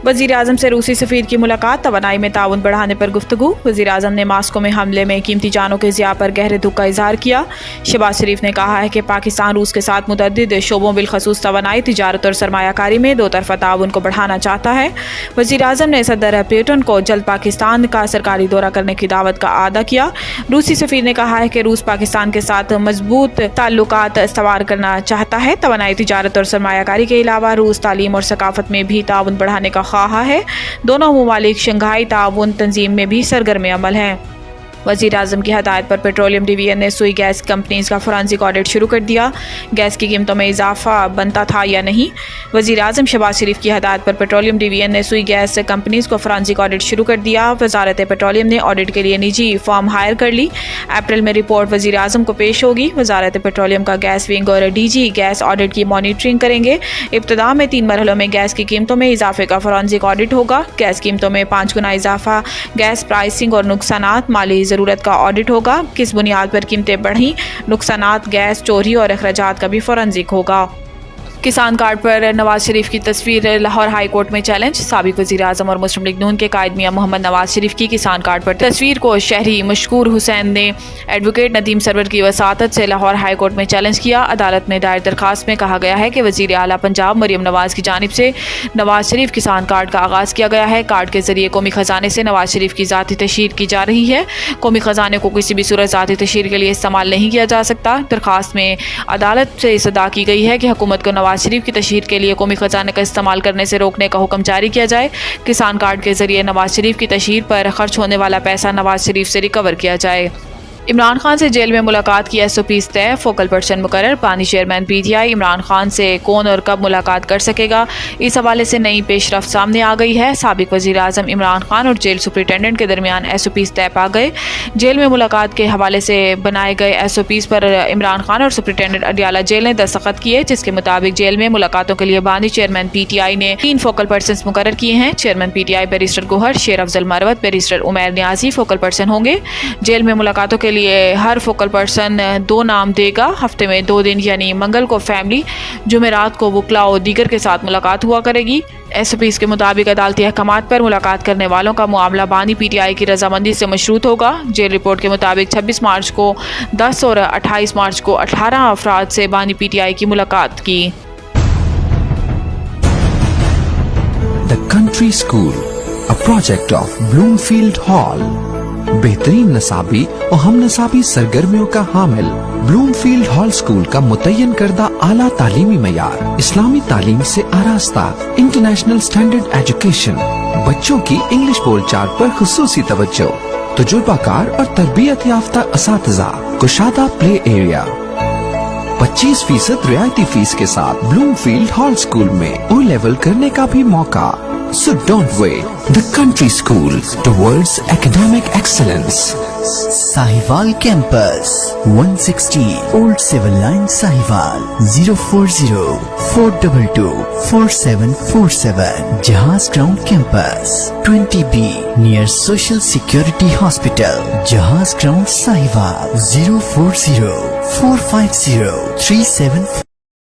वज़ीर आज़म से रूसी सफ़ीर की मुलाकात, तवानाई में ताउन बढ़ाने पर गुफ्तगू। वज़ीर आज़म ने मास्को में हमले में कीमती जानों के ज़िया पर गहरे दुख का इजहार किया। शहबाज शरीफ ने कहा है कि पाकिस्तान रूस के साथ मुतअद्दिद शोबों बिलखसूस तवानाई, तिजारत और सरमायाकारी में दो तरफ़ा ताउन को बढ़ाना चाहता है। वज़ीर आज़म ने सदर पुतिन को जल्द पाकिस्तान का सरकारी दौरा करने की दावत का आदा किया। रूसी सफ़ीर ने कहा है कि रूस पाकिस्तान के साथ मजबूत ताल्लुकात इस्तवार करना चाहता है। तवानाई, तिजारत और सरमायाकारी के अलावा रूस तालीम और सकाफत में भी ताउन बढ़ाने का ख्वाह है। दोनों ममालिक शंघाई ताउन तंजीम में भी सरगर्म अमल हैं। वज़ीर आज़म की हदायत पर पेट्रोलियम डिवीजन ने सुई गैस कंपनीज का फोरेंसिक ऑडिट शुरू कर दिया। गैस की कीमतों में इजाफा बनता था या नहीं। वज़ीर आज़म शहबाज शरीफ की हदायत पर पेट्रोलियम डिवीजन ने सुई गैस कंपनीज को फोरेंसिक ऑडिट शुरू कर दिया। वजारत पेट्रोलियम ने ऑडिट के लिए निजी फर्म हायर कर ली। अप्रैल में रिपोर्ट वज़ीर आज़म को पेश होगी। वजारत पेट्रोलियम का गैस विंग और DG गैस ऑडिट की मॉनिटरिंग करेंगे। इब्तदा में 3 मरहलों में गैस की कीमतों में इजाफे का फोरेंसिक ऑडिट होगा। गैस कीमतों में 5 गुना इजाफा, गैस प्राइसिंग और नुकसानात, माली ज़रूरत का ऑडिट होगा। किस बुनियाद पर कीमतें बढ़ी, नुकसानात, गैस चोरी और अखराजात का भी फोरेंसिक होगा। किसान कार्ड पर नवाज शरीफ की तस्वीर लाहौर हाई कोर्ट में चैलेंज। साबिक वज़ीर आज़म और मुस्लिम लीग नून के कायद मियां मोहम्मद नवाज शरीफ की किसान कार्ड पर तस्वीर को शहरी मशकूर हुसैन ने एडवोकेट नदीम सरवर की वसातत से लाहौर हाई कोर्ट में चैलेंज किया। अदालत में दायर दरखास्त में कहा गया है कि वज़ीर आला पंजाब मरियम नवाज की जानिब से नवाज शरीफ किसान कार्ड का आगाज़ किया गया है। कार्ड के जरिए कौमी खजाने से नवाज शरीफ की ज़ाती तशहीर की जा रही है। कौमी खजाने को किसी भी सूरत ज़ाती तशहीर के लिए इस्तेमाल नहीं किया जा सकता। दरखास्त में अदालत से सदा की गई है कि हुकूमत को नवाज शरीफ की तशहीर के लिए कौमी खजाने का इस्तेमाल करने से रोकने का हुक्म जारी किया जाए। किसान कार्ड के जरिए नवाज शरीफ की तशहीर पर खर्च होने वाला पैसा नवाज शरीफ से रिकवर किया जाए। इमरान खान से जेल में मुलाकात की SOPs तय, फोकल पर्सन मुकर्रर। पानी चेयरमैन PTI इमरान खान से कौन और कब मुलाकात कर सकेगा, इस हवाले से नई पेशरफ्त सामने आ गई है। साबिक वज़ीर आज़म इमरान खान और जेल सुपरिटेंडेंट के दरमियान SOPs तय पा गए। जेल में मुलाकात के हवाले से बनाए गए SOPs पर इमरान खान और सुपरिटेंडेंट अडियाला जेल ने दस्तखत किए, जिसके मुताबिक जेल में मुलाकातों के लिए बानी चेयरमैन PTI ने 3 फोकल पर्सन मुकर्रर किए हैं। चेयरमैन PTI बैरिस्टर गोहर, शेर Afzal Marwat, barrister Umair Niazi focal person होंगे। जेल में मुलाकातों के लिए हर फोकल पर्सन 2 नाम देगा। हफ्ते में 2 दिन यानी मंगल को फैमिली, जुमेरात को वकला और दीगर के साथ मुलाकात हुआ करेगी। SOPs के मुताबिक अदालती अहकामात पर मुलाकात करने वालों का मामला बानी PTI की रजामंदी से मशरूत होगा। जेल रिपोर्ट के मुताबिक 26 मार्च को 10 और 28 मार्च को 18 अफराद से बानी PTI की मुलाकात की। The Country School, a project of Bloomfield Hall. बेहतरीन नसाबी और हम नसाबी सरगर्मियों का हामिल ब्लूमफील्ड हॉल स्कूल का मुतय्यन करदा आला तालीमी मयार, इस्लामी तालीम से आरास्ता, इंटरनेशनल स्टैंडर्ड एजुकेशन, बच्चों की इंग्लिश बोलचाल पर खुसूसी तवज्जो, तजुर्बाकार और तरबियत याफ्ता असातिज़ा, कुशादा प्ले एरिया, 25% रियायती फीस के साथ ब्लूमफील्ड हॉल स्कूल में O लेवल करने का भी मौका। So don't wait. The Country School towards academic excellence. Sahiwal Campus, 160 Old Civil Line, Sahiwal, 040-422-4747. Jahaz Ground Campus, 20B, near Social Security Hospital, Jahaz Ground, Sahiwal, 040-450-37